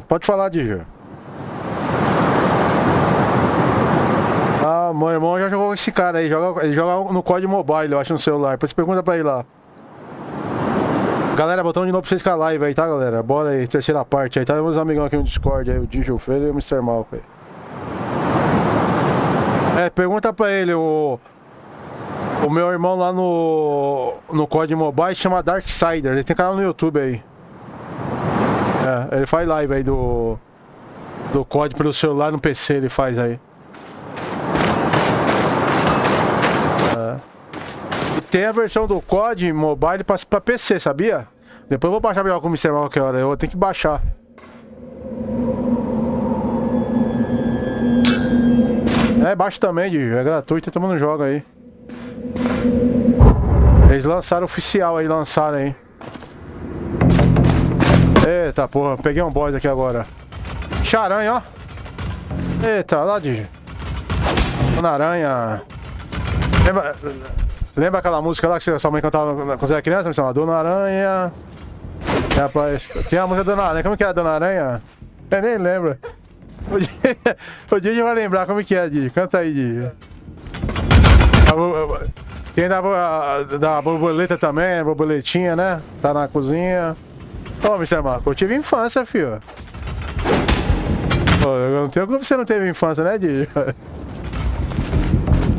Pode falar, Digi. Ah, meu irmão já jogou com esse cara aí. Ele joga no código mobile, eu acho, no celular. Depois você pergunta pra ele lá. Galera, botando de novo pra vocês com a live aí, tá, galera? Bora aí, terceira parte aí. Tá meus amigão aqui no Discord aí, o Digi, o Feio e o Mr. Malco aí. Pergunta pra ele, o meu irmão lá no código mobile chama Darksider. Ele tem canal no YouTube aí. Ele faz live aí do código pelo celular no PC, ele faz aí. E tem a versão do COD Mobile pra PC, sabia? Depois eu vou baixar melhor com o Mr. Mal qualquer hora, eu vou ter que baixar. Baixa também, é gratuito, todo mundo joga aí. Eles lançaram oficial aí, Eita porra, peguei um boss aqui agora. Charanha, ó. Eita, lá, Digi. Dona Aranha. Lembra aquela música lá que sua mãe cantava quando você era criança? Me chama Dona Aranha. Rapaz, tinha a música Dona Aranha. Como que é a Dona Aranha? Eu nem lembro. O Digi vai lembrar como que é, Digi. Canta aí, Digi. Tem da borboleta também, borboletinha, né? Tá na cozinha. Ô, Mr. Marco, eu tive infância, filho. Pô, eu não tenho como você não teve infância, né, Digi?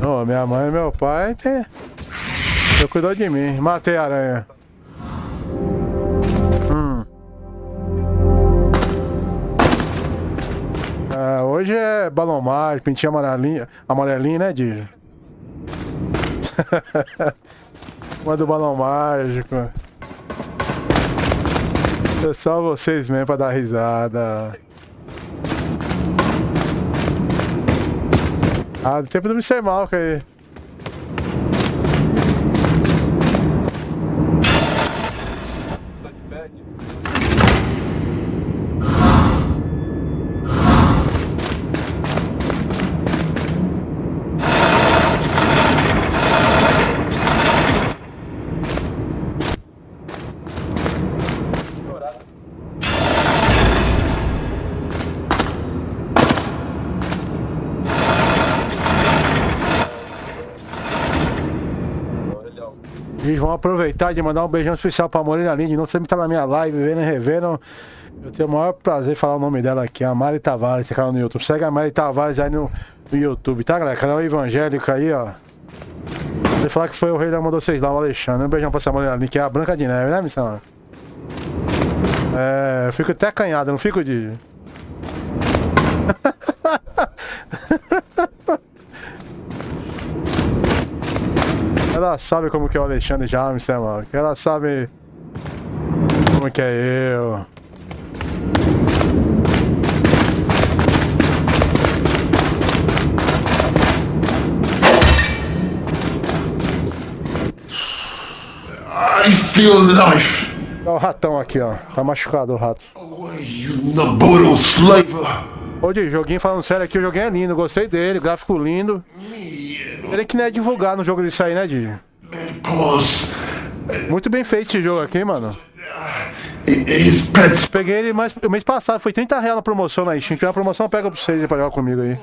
Ô, minha mãe e meu pai cuidou de mim. Matei a aranha. Hoje é balão mágico, pintinho amarelinho, né, Digi? Manda o balão mágico. É só vocês mesmo pra dar risada. Do tempo do Mr. Malco aí. Eles vão aproveitar de mandar um beijão especial pra Morena Linda. Não sempre tá na minha live, vendo e revendo. Eu tenho o maior prazer em falar o nome dela aqui, a Mari Tavares, tem canal no YouTube. Segue a Mari Tavares aí no YouTube, tá, galera? Canal evangélico aí, ó. Vou falar que foi o rei da mandou vocês lá, o Alexandre. Um beijão pra essa Morena Linda, que é a Branca de Neve, né, missão? Eu fico até acanhado, não fico, de. Ela sabe como que é o Alexandre já, Mr. Malco. Ela sabe como que é eu. I feel life. Olha o ratão aqui, ó. Tá machucado o rato. Ô, Di, joguinho falando sério aqui, o joguinho é lindo, gostei dele, gráfico lindo. Ele que não é divulgar no jogo disso aí, né, Di? Muito bem feito esse jogo aqui, mano. Peguei ele o mês passado, foi R$30 na promoção na Steam. Se tiver uma promoção, pega pra vocês aí pra jogar comigo aí.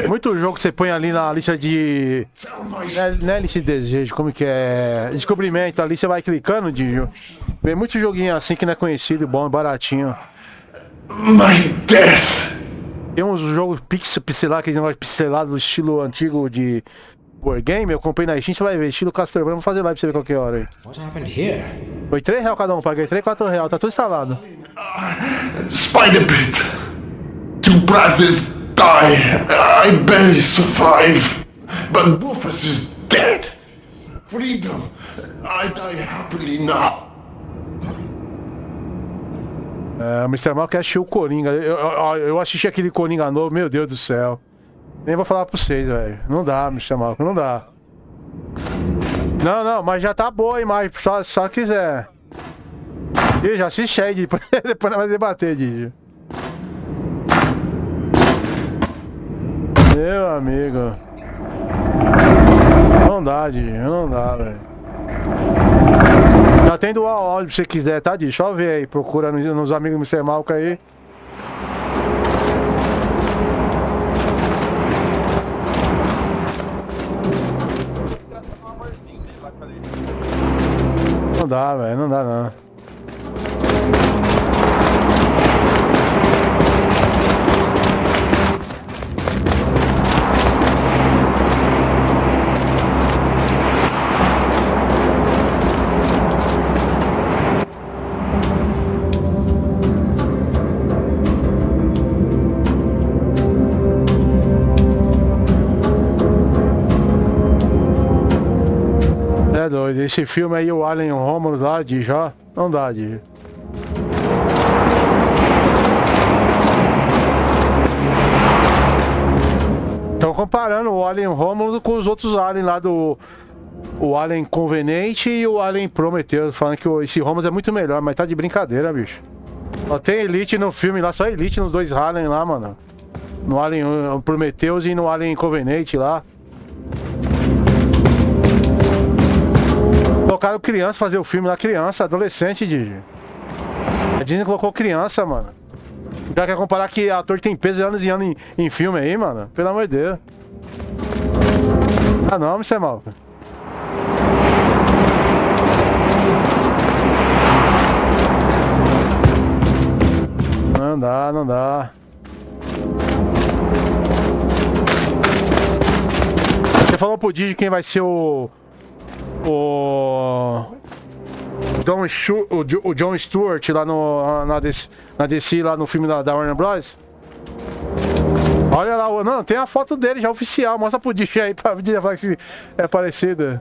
Muito jogo que você põe ali na lista de... Não é lista de desejo, como que é? Descobrimento, ali você vai clicando, Digio. Vem muito joguinho assim que não é conhecido, bom, baratinho. Tem uns jogos pixelar, aquele negócio pixelado do estilo antigo de Wargame, eu comprei na Steam, você vai ver, estilo Castlevania, vou fazer live pra você ver qualquer hora aí. Foi R$3 cada um, paguei R$3, R$4, tá tudo instalado. Spider Pit. Two brothers die. I barely survive. But Rufus is dead. Freedom. I die happily now. O Mr. Mal quer assistir o Coringa. Eu assisti aquele Coringa novo, meu Deus do céu. Nem vou falar pra vocês, velho. Não dá, Mr. Mal, não dá. Não, mas já tá boa a imagem, só quiser. Ih, já assiste aí, depois nós vamos debater, Didi. Meu amigo. Não dá, Didi, não dá, velho. Já tem dual áudio se você quiser, tá, Didi? Só ver aí, procura nos amigos do Mr. Malca aí. Não dá, velho, não dá não. É doido, esse filme aí, o Alien Romulus lá, de já, não dá, de. Estão comparando o Alien Romulus com os outros aliens lá do... O Alien Conveniente e o Alien Prometheus, falando que esse Romulus é muito melhor, mas tá de brincadeira, bicho. Só tem Elite no filme lá, só Elite nos dois Alien lá, mano. No Alien Prometheus e no Alien Conveniente lá. Colocaram criança fazer o filme lá, criança, adolescente, Didi. A Disney colocou criança, mano. O cara quer comparar que ator tem peso anos e anos em filme aí, mano? Pelo amor de Deus. Ah não, Mr. Malca. Não dá, não dá. Você falou pro Didi quem vai ser o John Stewart lá na DC lá no filme da Warner Bros. Olha lá, não, tem a foto dele já oficial, mostra pro Digi aí pra Digi falar que é parecido.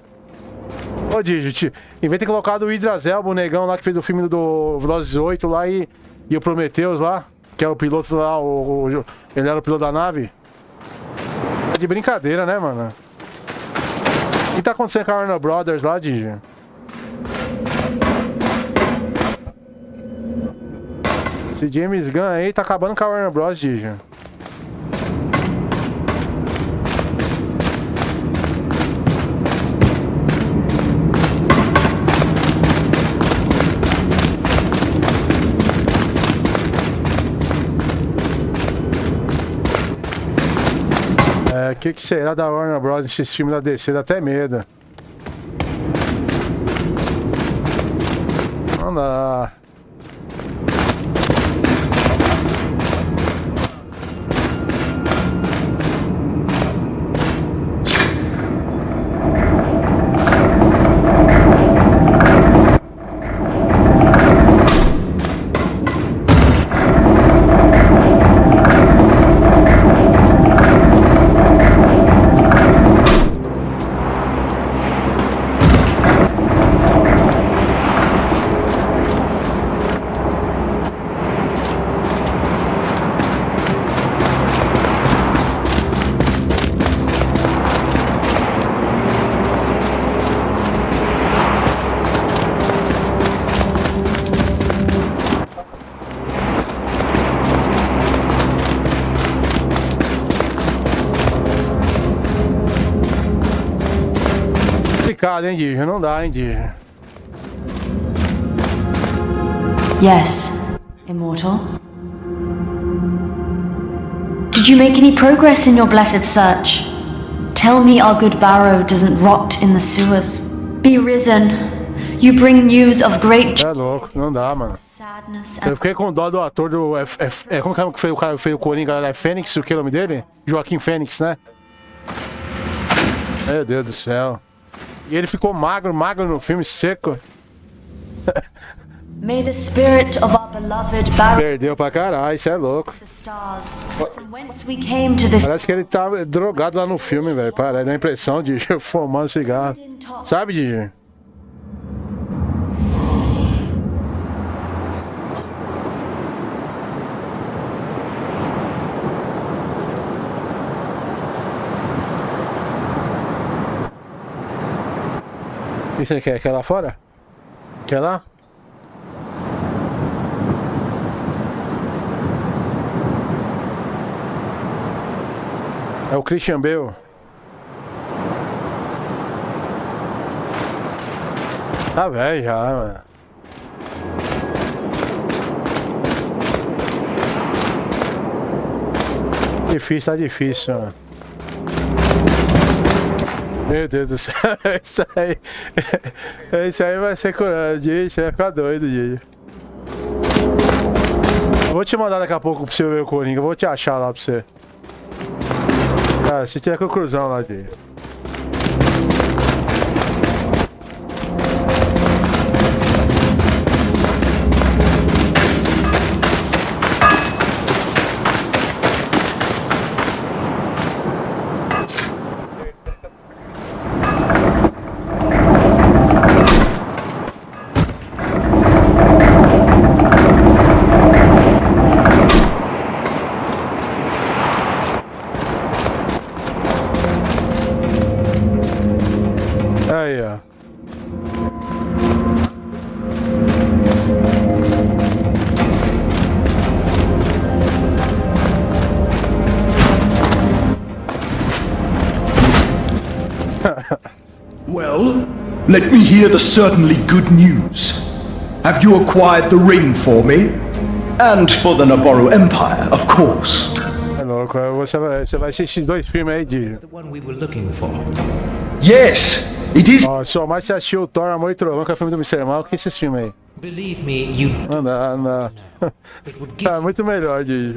Ô Digi, em vez de ter colocado o Idris Elba, o negão lá que fez o filme do Velozes 8 lá e o Prometheus lá, que é o piloto lá, ele era o piloto da nave. É de brincadeira, né, mano? O que tá acontecendo com a Warner Brothers lá, Digi? Esse James Gunn aí tá acabando com a Warner Bros, Digi. O que será da Warner Bros. Esse filme da DC? Dá até medo. Não dá. Complicado, hein, Digi? Não dá, hein, Digi? Yes, Immortal. Did you make any progress in your blessed search? Tell me our good Barrow doesn't rot in the sewers. Be risen. You bring news of great... É louco, não dá, mano. Eu fiquei com dó do ator do... como que foi o cara que fez o Coringa? É Fênix, o que é o nome dele? Joaquim Fênix, né? Meu Deus do céu. E ele ficou magro no filme, seco. May the spirit of our beloved Barrow... Perdeu pra caralho, isso é louco. Parece que ele tá drogado lá no filme, velho. Parece, dá a impressão de fumando cigarro. Sabe, Digi? O que você quer? Quer lá fora? Quer lá? É o Christian Bale. Tá velho já, mano. Difícil, tá difícil, mano. Meu Deus do céu, isso aí. Isso aí vai ser curado, gente. Vai ficar doido, gente. Eu vou te mandar daqui a pouco pra você ver o Coringa. Eu vou te achar lá pra você. Cara, se tiver com o cruzão lá, gente. Aí, ó. Well, let me hear the certainly good news. Have you acquired the ring for me? And for the Naboru Empire, of course. É louco, você vai assistir dois filmes aí de. The one we were looking for. Yes, it is. Ó, só mais você assistiu o Thor, Amor e Trovão, que é o filme do Mr. Mal, que esses filmes aí. Believe me, you Não dá, não dá. it would give É muito melhor, de.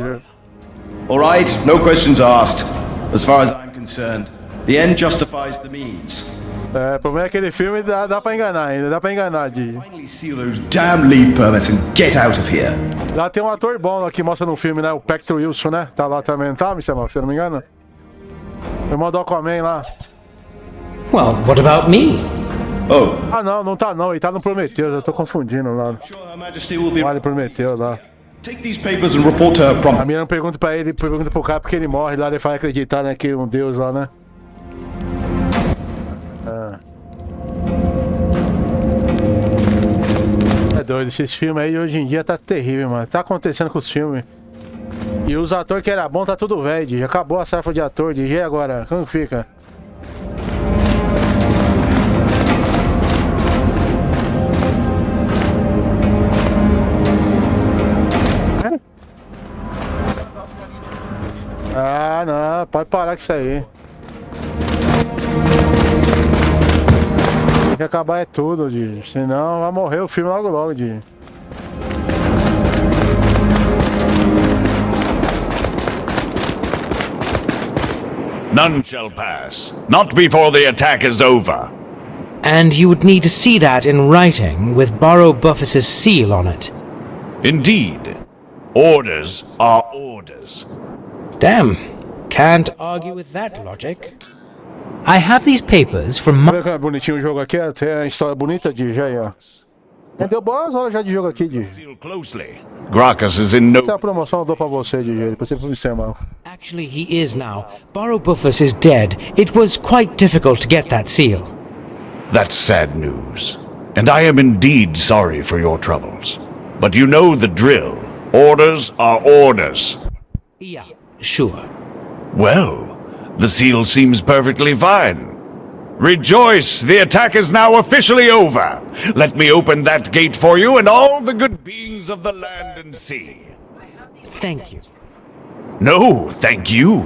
Alright, no questions asked. As far as I'm concerned, the end justifies the means. É, o problema é que aquele filme dá pra enganar ainda, dá pra enganar, de. Finally seal those damn leave permits and get out of here. Lá tem um ator bom lá que mostra no filme, né? O Patrick Wilson, né? Tá lá também, tá, Mr. Mal, se eu não me engano? O irmão do Aquaman lá. Well, what about me? Oh, Ah, não, não tá não, ele tá no Prometheus, eu tô confundindo lá. sure Her Majesty will be. Vale Prometeu lá. Take these papers and report to her A promptly. minha não pergunta pra ele, pergunta pro cara porque ele morre lá, ele faz acreditar, né, que um deus lá, né? É doido, esses filmes aí hoje em dia tá terrível, mano. Tá acontecendo com os filmes. E os atores que era bom tá tudo velho, já acabou a safra de ator, de e agora? Como fica? Ah, não, pode parar com isso aí. Tem que acabar é tudo, Di. Senão vai morrer o filme logo logo, Di. None shall pass. Not before the attack is over. And you would need to see that in writing with Barrow Buffus's seal on it. Indeed. Orders are orders. Damn. Can't argue with that logic. I have these papers from Tá my... vendo como é bonitinho o jogo aqui? Até a história bonita, Di, já aí, ó. Deu boas horas já de jogo aqui, Di. Seal closely. Gracchus is in Essa é a no... promoção eu dou pra você, Di, depois você foi me chamar. Actually, he is now. Barrow Buffus is dead. It was quite difficult to get that seal. That's sad news. And I am indeed sorry for your troubles. But you know the drill. Orders are orders. Yeah, sure. Well, the seal seems perfectly fine. Rejoice! The attack is now officially over. Let me open that gate for you and all the good beings of the land and sea. Thank you. No, thank you.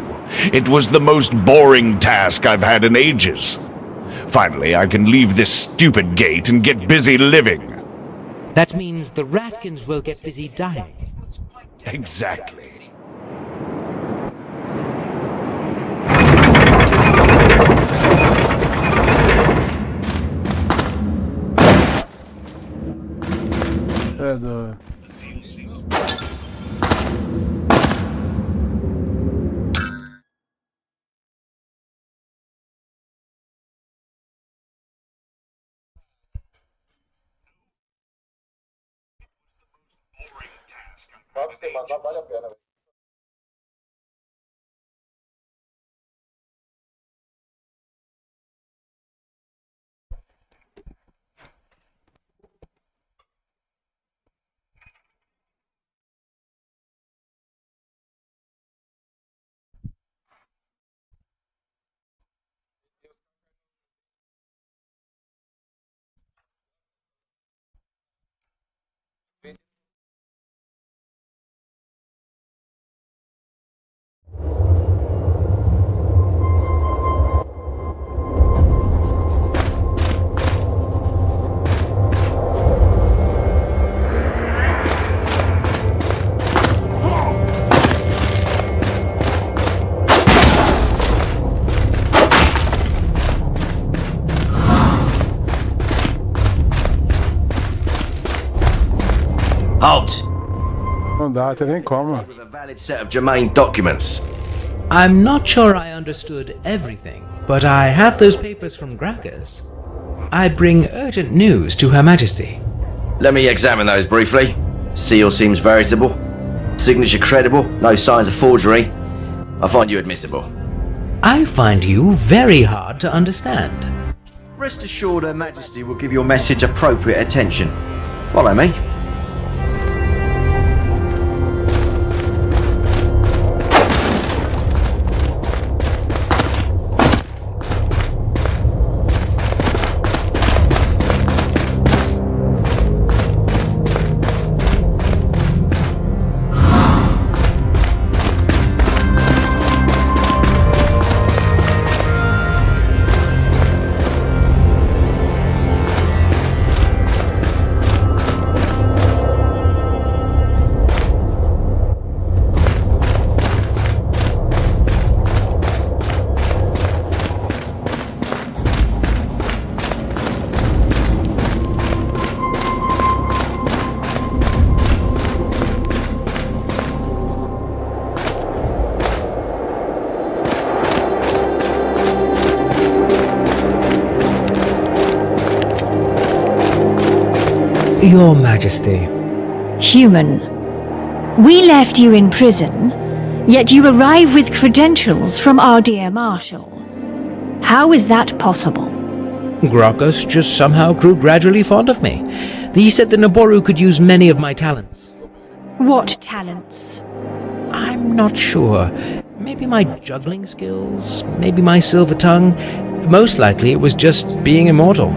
It was the most boring task I've had in ages. Finally, I can leave this stupid gate and get busy living. That means the Ratkins will get busy dying. Exactly. É do... Vale a pena. Halt! Não dá, tem nem como. With a valid set of germane documents. I'm not sure I understood everything, but I have those papers from Gracchus. I bring urgent news to Her Majesty. Let me examine those briefly. Seal seems veritable. Signature credible. No signs of forgery. I find you admissible. I find you very hard to understand. Rest assured Her Majesty will give your message appropriate attention. Follow me. Your Majesty. Human. We left you in prison, yet you arrive with credentials from our dear Marshal. How is that possible? Gracchus just somehow grew gradually fond of me. He said the Naboru could use many of my talents. What talents? I'm not sure. Maybe my juggling skills, maybe my silver tongue. Most likely it was just being immortal.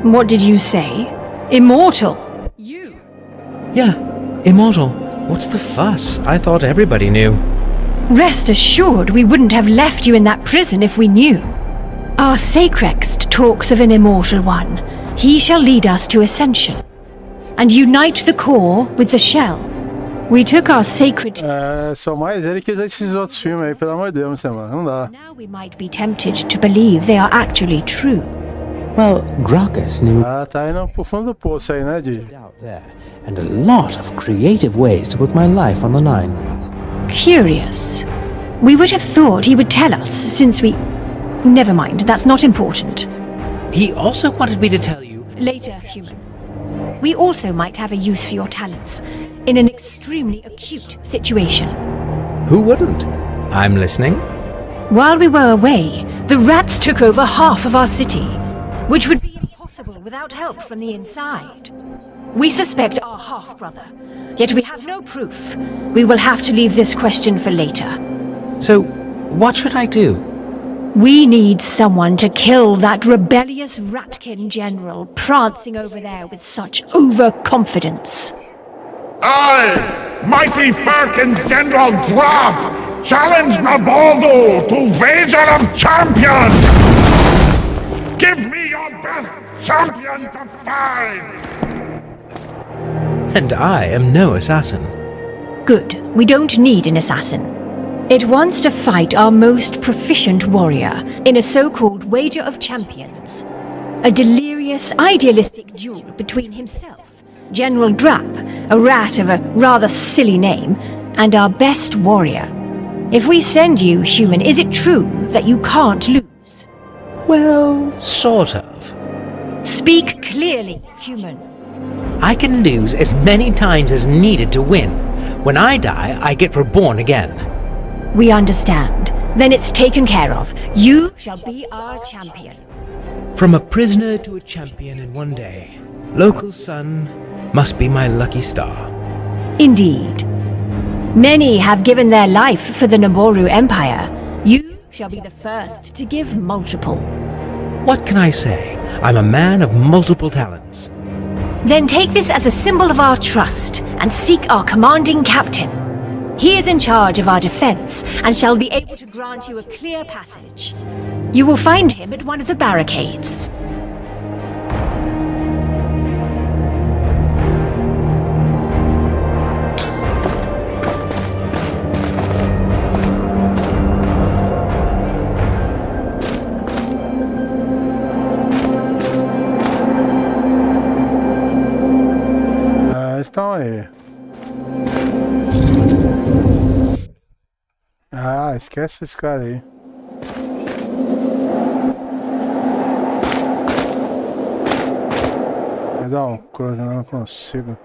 What did you say? Immortal? You? Yeah, immortal. What's the fuss? I thought everybody knew. Rest assured we wouldn't have left you in that prison if we knew. Our Sacrext talks of an immortal one. He shall lead us to ascension, and unite the core with the shell. We took our sacred... Só mais ele que esses outros filmes aí, pelo amor de Deus, mano. Não dá. Now we might be tempted to believe they are actually true. Well, Gracchus knew Tá indo pro fundo do poço aí, né, Di? out there, and a lot of creative ways to put my life on the line. Curious. We would have thought he would tell us, since we... Never mind, that's not important. He also wanted me to tell you. Later, human. We also might have a use for your talents, in an extremely acute situation. Who wouldn't? I'm listening. While we were away, the rats took over half of our city, which would be impossible without help from the inside. We suspect our half-brother, yet we have no proof. We will have to leave this question for later. So, what should I do? We need someone to kill that rebellious Ratkin general prancing over there with such overconfidence. I, mighty Firkin General Drab, challenge Nabaldo to wager of champions! Give me your best champion to fight! And I am no assassin. Good. We don't need an assassin. It wants to fight our most proficient warrior in a so-called wager of champions. A delirious, idealistic duel between himself, General Drap, a rat of a rather silly name, and our best warrior. If we send you, human, is it true that you can't lose? Well, sort of. Speak clearly, human. I can lose as many times as needed to win. When I die, I get reborn again. We understand. Then it's taken care of. You shall be our champion. From a prisoner to a champion in one day. Local sun must be my lucky star. Indeed. Many have given their life for the Naboru Empire. You shall be the first to give multiple. What can I say? I'm a man of multiple talents. Then take this as a symbol of our trust and seek our commanding captain. He is in charge of our defense and shall be able to grant you a clear passage. You will find him at one of the barricades. aí. Ah, esquece esse cara aí. Vai dar um cruze, não consigo.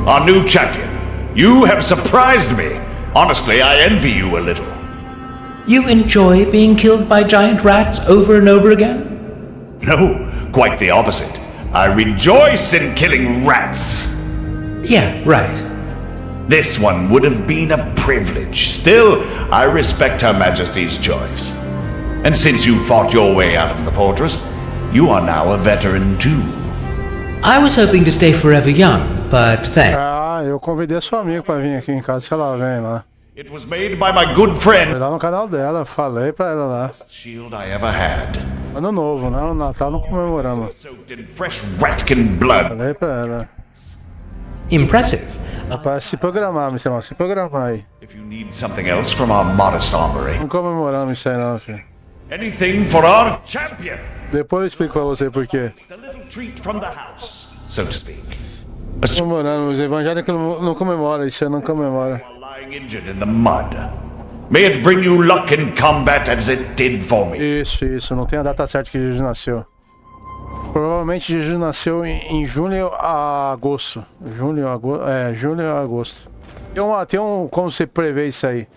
Our new champion. You have surprised me. Honestly, I envy you a little. You enjoy being killed by giant rats over and over again? No, quite the opposite. I rejoice in killing rats. Yeah, right. This one would have been a privilege. Still, I respect Her Majesty's choice. And since you fought your way out of the fortress, you are now a veteran too. I was hoping to stay forever young, but thanks. Ah, eu convidei a sua amiga pra vir aqui em casa, se ela vem lá. It was made by my good Foi friend. lá no canal dela, falei pra ela lá. Shield I ever had. Ano novo, né? O Natal não comemoramos. Soaked in fresh ratkin blood. Falei pra ela. Impressive. Pra se programar, Mr. Mal, se programar aí. If you need something else from our modest armory. Não comemoramos isso aí não, filho. Anything for our champion. Depois eu explico pra você por quê. A little treat from the house, so to speak. Comemorando, os evangélicos não comemoram, isso aí não comemora. While lying injured in the mud. May it bring you luck in combat as it did for me. Isso, não tem a data certa que Jesus nasceu. Provavelmente Jesus nasceu em julho a agosto. Julho a agosto. Tem um como você prevê isso aí.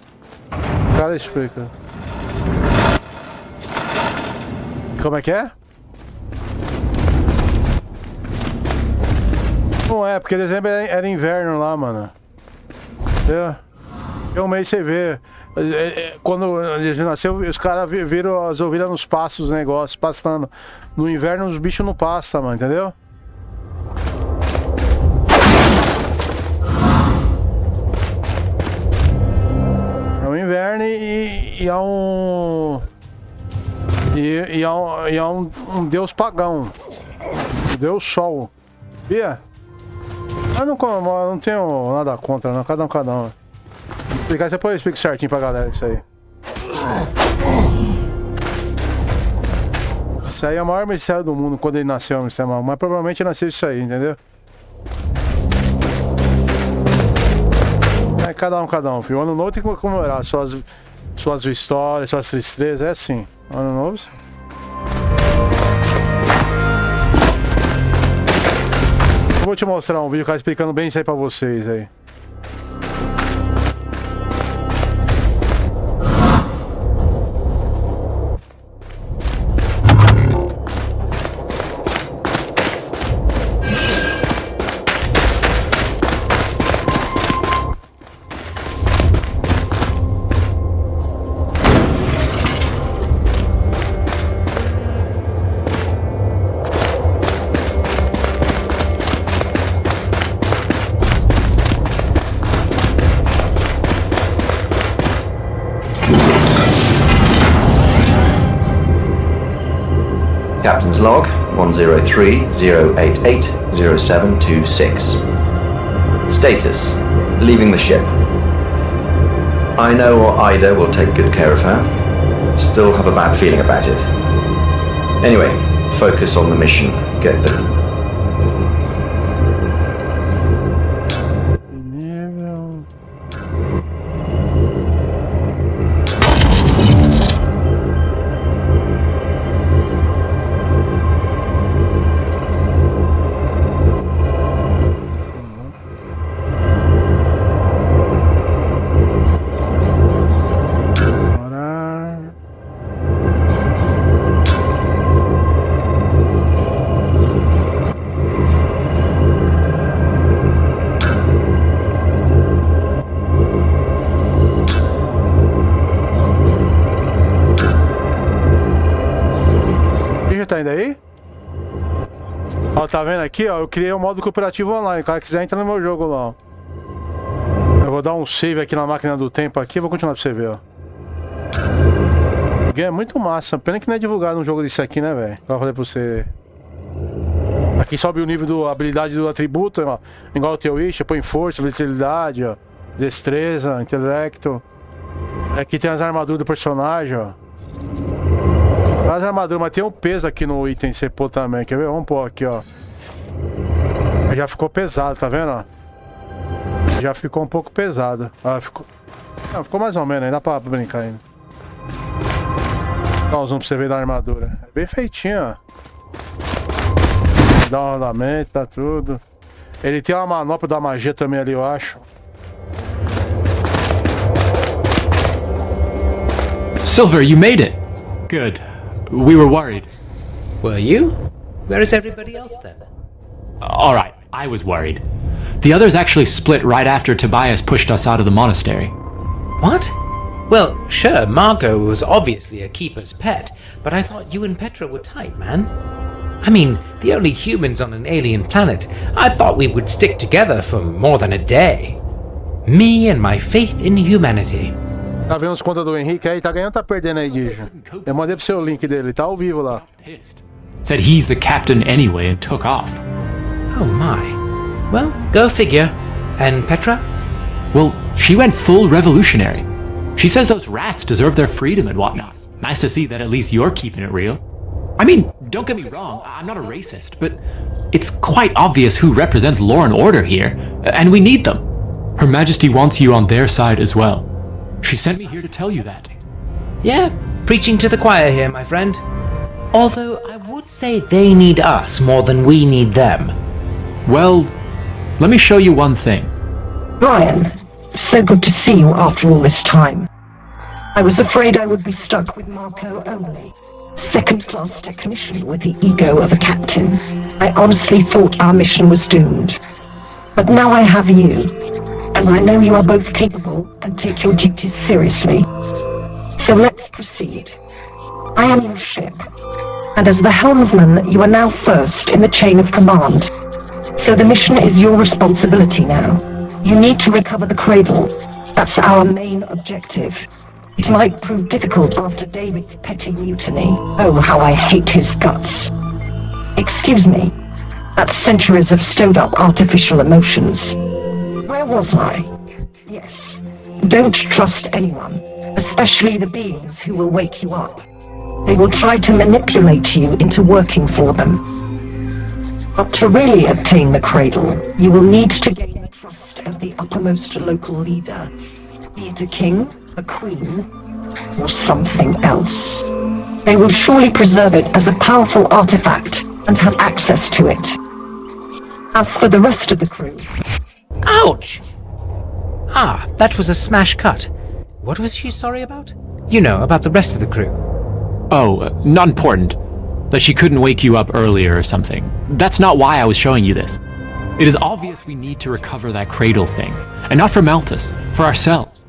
O cara explica. Como é que é? Não é, porque dezembro era inverno lá, mano. Entendeu? Tem um mês você vê. Quando ele nasceu, os caras viram as ovelhas nos pastos, os negócios, pastando. No inverno os bichos não pastam, mano, entendeu? É um inverno e há um. E há um deus pagão. O deus sol. Bia? Eu não tenho nada contra, não. Cada um. Explicar, depois eu explico certinho pra galera isso aí. Isso aí é o maior mistério do mundo quando ele nasceu, Mr. Mal. Mas provavelmente nasceu isso aí, entendeu? É cada um, filho. O ano novo tem que comemorar suas vitórias, suas tristezas, é assim. Ano novo. Eu vou te mostrar um vídeo, cara, explicando bem isso aí pra vocês aí. Captain's log 103-088-0726. Status: leaving the ship. I know Ida will take good care of her. Still have a bad feeling about it. Anyway, focus on the mission. Get the... Ó, tá vendo aqui, ó? Eu criei um modo cooperativo online. O cara quiser entrar no meu jogo lá, ó. Eu vou dar um save aqui na máquina do tempo aqui. Vou continuar pra você ver, ó. O game é muito massa. Pena que não é divulgado um jogo desse aqui, né, velho? Eu falei pra você. Aqui sobe o nível da habilidade do atributo, ó. Igual o teu Wish, põe força, vitalidade, ó. Destreza, intelecto. Aqui tem as armaduras do personagem, ó. As armaduras, mas tem um peso aqui no item que você pôr também. Quer ver? Vamos pôr aqui, ó. Já ficou pesado, tá vendo, ó? Já ficou um pouco pesado. Ah, ficou... Não, ficou mais ou menos, ainda dá pra brincar ainda. Dá um zoom pra você ver da armadura. É bem feitinho, ó. Dá um rodamento, tá tudo. Ele tem uma manopla da magia também ali, eu acho. Silver, you made it! Good. We were worried. Were you? Where is everybody else then? Alright, I was worried. The others actually split right after Tobias pushed us out of the monastery. What? Well, sure, Margot was obviously a keeper's pet, but I thought you and Petra were tight, man. I mean, the only humans on an alien planet. I thought we would stick together for more than a day. Me and my faith in humanity. Tá vendo os contas do Henrique aí? Tá ganhando ou tá perdendo aí, Dija? Eu mandei pro seu link dele, tá ao vivo lá. Said he's the captain anyway and took off. Oh my. Well, go figure. And Petra? Well, she went full revolutionary. She says those rats deserve their freedom and whatnot. Nice to see that at least you're keeping it real. I mean, don't get me wrong, I'm not a racist, but it's quite obvious who represents law and order here, and we need them. Her Majesty wants you on their side as well. She sent me here to tell you that. Yeah, preaching to the choir here, my friend. Although I would say they need us more than we need them. Well, let me show you one thing. Brian, so good to see you after all this time. I was afraid I would be stuck with Marco only. Second-class technician with the ego of a captain. I honestly thought our mission was doomed. But now I have you, and I know you are both capable and take your duties seriously. So let's proceed. I am your ship, and as the helmsman, you are now first in the chain of command. So the mission is your responsibility now. You need to recover the cradle. That's our main objective. It might prove difficult after David's petty mutiny. Oh, how I hate his guts. Excuse me. That's centuries of stowed-up artificial emotions. Where was I? Yes. Don't trust anyone, especially the beings who will wake you up. They will try to manipulate you into working for them. But to really obtain the cradle, you will need to gain the trust of the uppermost local leader. Be it a king, a queen, or something else. They will surely preserve it as a powerful artifact and have access to it. As for the rest of the crew... Ouch! Ah, that was a smash cut. What was she sorry about? You know, about the rest of the crew. Oh, not important. That she couldn't wake you up earlier or something. That's not why I was showing you this. It is obvious we need to recover that cradle thing. And not for Malthus, for ourselves.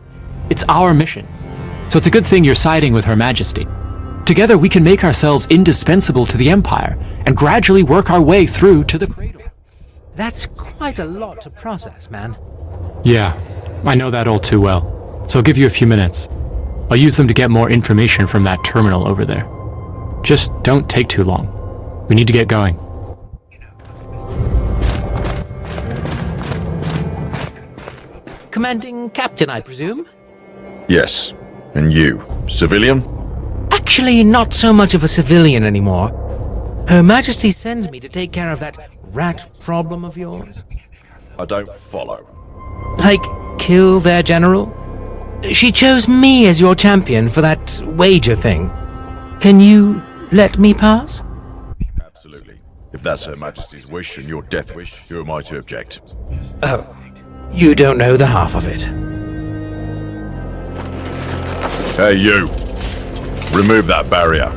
It's our mission. So it's a good thing you're siding with Her Majesty. Together we can make ourselves indispensable to the Empire, and gradually work our way through to the cradle. That's quite a lot to process, man. Yeah, I know that all too well. So I'll give you a few minutes. I'll use them to get more information from that terminal over there. Just don't take too long. We need to get going. Commanding Captain, I presume? Yes. And you, civilian? Actually, not so much of a civilian anymore. Her Majesty sends me to take care of that rat problem of yours. I don't follow. Like, kill their general? She chose me as your champion for that wager thing. Can you let me pass? Absolutely. If that's Her Majesty's wish and your death wish, who am I to object? Oh, you don't know the half of it. Hey, you! Remove that barrier.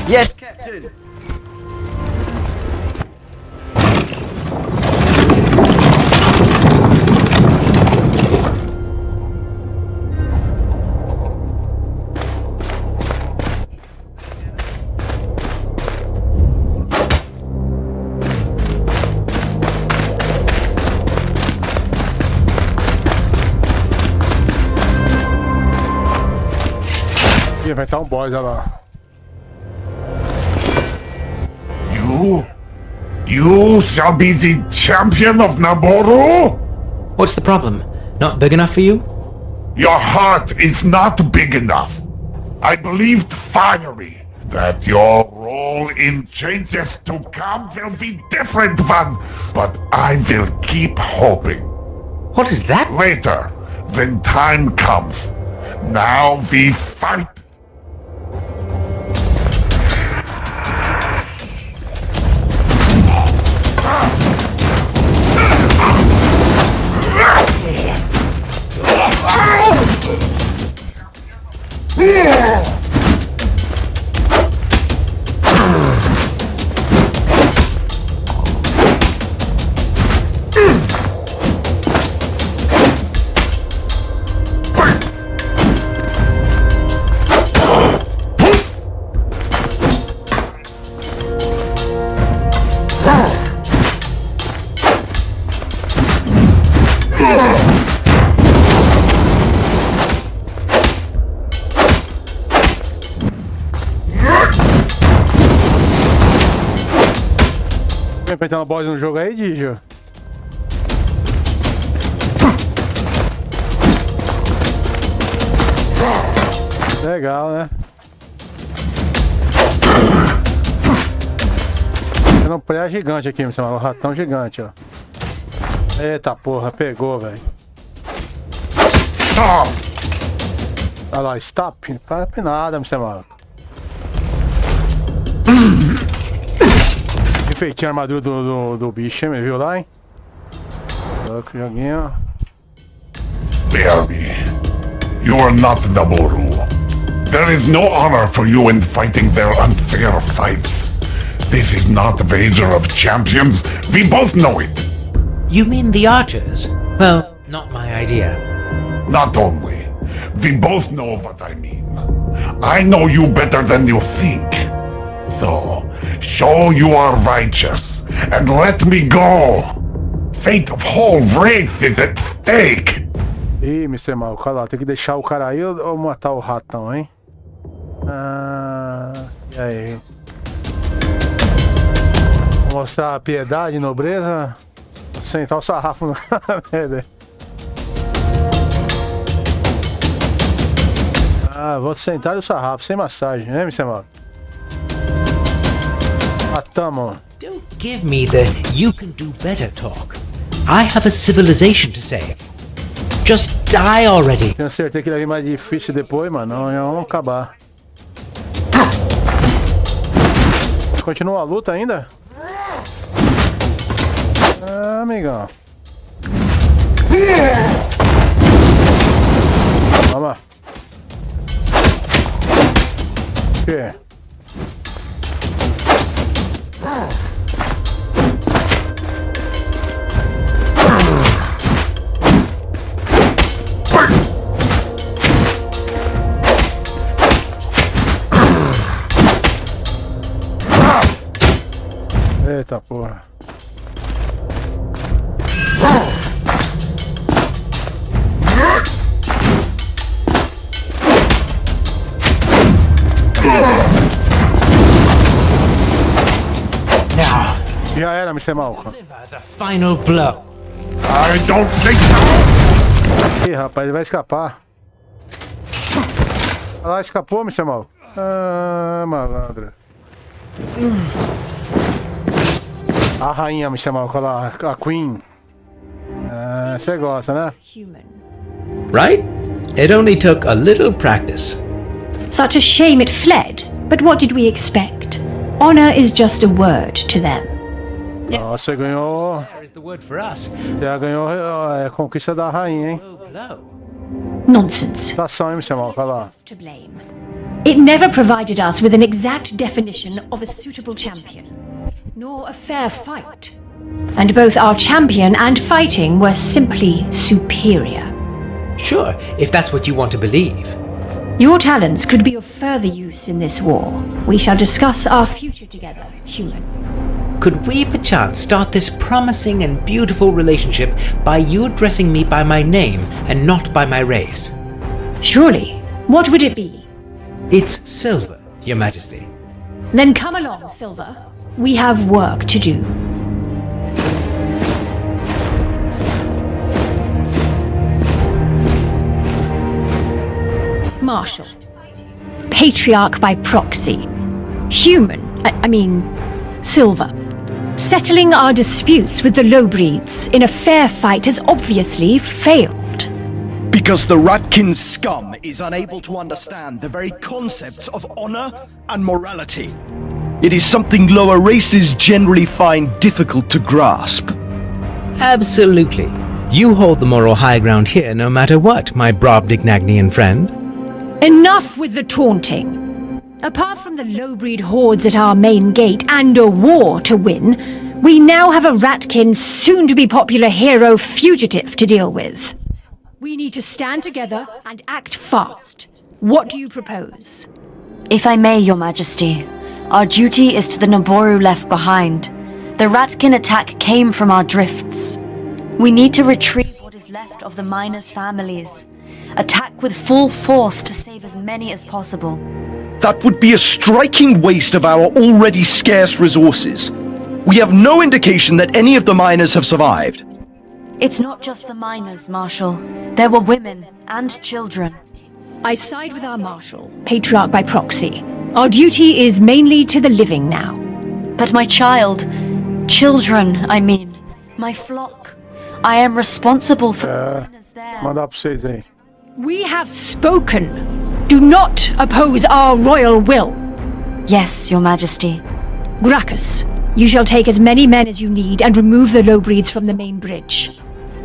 Yes, Captain! enfrentar um boss, olha lá. You shall be the champion of Naboru? What's the problem? Not big enough for you? Your heart is not big enough. I believed finally that your role in changes to come will be different one, but I will keep hoping. What is that? Later, when time comes. Now we fight. Enfrentando boss no jogo aí, Digio? Legal, né? Tem um pré gigante aqui, um ratão gigante, ó. Eita porra, pegou, velho. Olha lá, stop. Para nada, Mr. Marco. Enfeitei a armadura do bicho, hein? Viu lá, hein? Coloca o joguinho. Spare me. You are not Naboru. There is no honor for you in fighting their unfair fights. This is not the Wager of Champions. We both know it. You mean the archers? Well, not my idea. Not only. We both know what I mean. I know you better than you think. So, show you are righteous, and let me go. Fate of whole race is at stake. Ih, Mr. Mal, olha lá, tem que deixar o cara aí ou matar o ratão, hein? E aí? Vou mostrar a piedade, nobreza. Vou sentar o sarrafo no cara, velho. Vou sentar o sarrafo, sem massagem, né, Mr. Mal? Matamos. Don't give me the you can do better talk. I have a civilization to save. Just die already. Tenho certeza que ele vai vir mais difícil depois, mano. Não, vamos acabar. Continua a luta ainda? Amigão. Vamos lá. O quê? Eita porra. Já era, Mr. Malcolm. The final blow. I don't think so. Ih, rapaz, ele vai escapar. Olha lá, escapou, Mr. Malcolm. Malandro. A rainha, Mr. Malcolm, olha lá, a Queen. Você gosta, né? Right? It only took a little practice. Such a shame it fled, but what did we expect? Honor is just a word to them. Nossa, você ganhou. There is the word for us. Você ganhou a conquista da rainha, hein? Nonsense. Tação, hein, Mr. Malcolm, olha lá. To blame. It never provided us with an exact definition of a suitable champion, nor a fair fight. And both our champion and fighting were simply superior. Sure, if that's what you want to believe. Your talents could be of further use in this war. We shall discuss our future together, human. Could we perchance start this promising and beautiful relationship by you addressing me by my name and not by my race? Surely. What would it be? It's Silver, Your Majesty. Then come along, Silver. We have work to do. Marshal. Patriarch by proxy. Human, I mean, Silver. Settling our disputes with the lowbreeds in a fair fight has obviously failed. Because the Ratkin scum is unable to understand the very concepts of honor and morality. It is something lower races generally find difficult to grasp. Absolutely. You hold the moral high ground here no matter what, my Brobdingnagian friend. Enough with the taunting. Apart from the lowbreed hordes at our main gate and a war to win, we now have a Ratkin soon-to-be-popular hero fugitive to deal with. We need to stand together and act fast. What do you propose? If I may, Your Majesty, our duty is to the Naboru left behind. The Ratkin attack came from our drifts. We need to retrieve what is left of the miners' families. Attack with full force to save as many as possible. That would be a striking waste of our already scarce resources. We have no indication that any of the miners have survived. It's not just the miners, Marshal. There were women and children. I side with our Marshal, Patriarch by proxy. Our duty is mainly to the living now. But my children, I mean, my flock. I am responsible for the miners there. Manda pra vocês aí. We have spoken. Do not oppose our royal will. Yes, Your Majesty. Gracchus, you shall take as many men as you need and remove the lowbreeds from the main bridge.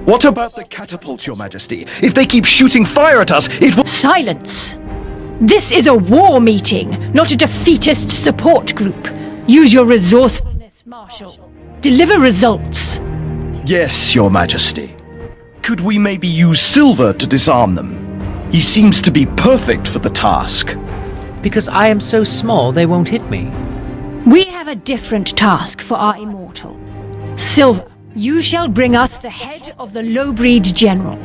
What about the catapults, Your Majesty? If they keep shooting fire at us, it will— Silence! This is a war meeting, not a defeatist support group. Use your resourcefulness, Marshal. Deliver results. Yes, Your Majesty. Could we maybe use Silver to disarm them? He seems to be perfect for the task. Because I am so small, they won't hit me. We have a different task for our immortal. Silver, you shall bring us the head of the lowbreed general.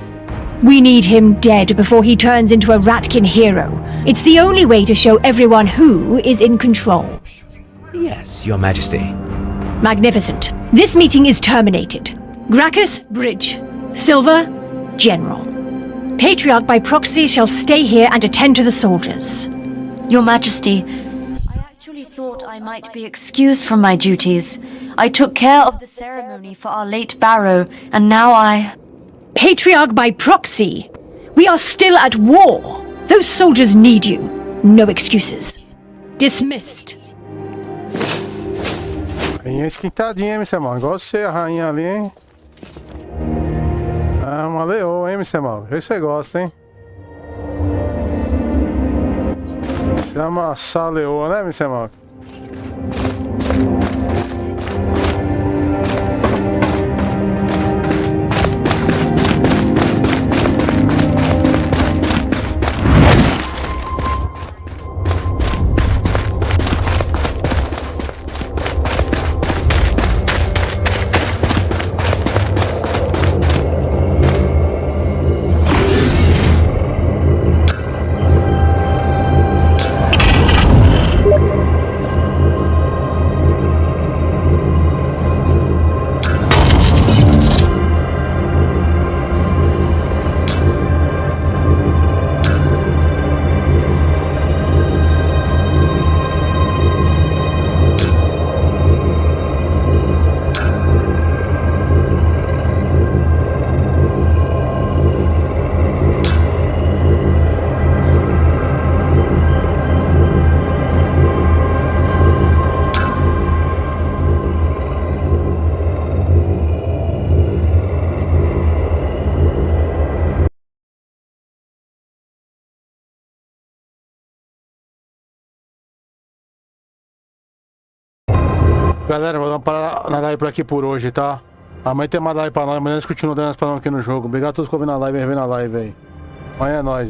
We need him dead before he turns into a Ratkin hero. It's the only way to show everyone who is in control. Yes, Your Majesty. Magnificent. This meeting is terminated. Gracchus, bridge. Silver, general. Patriarch by proxy shall stay here and attend to the soldiers. Your Majesty, I actually thought I might be excused from my duties. I took care of the ceremony for our late Barrow, and now I— Patriarch by proxy! We are still at war! Those soldiers need you. No excuses. Dismissed. Rainha esquentadinha, hein, Mr. Mal? Igual você, a rainha ali, hein? Ah, uma leoa, hein, Mr. Mal? Vê se você gosta, hein? Se amassar a leoa, né, Mr. Mal? Galera, vou dar uma live por aqui por hoje, tá? Amanhã tem uma live pra nós, amanhã nós continuamos dando as pra nós aqui no jogo. Obrigado a todos que ouviram na live e revendo a live aí. Amanhã é nóis.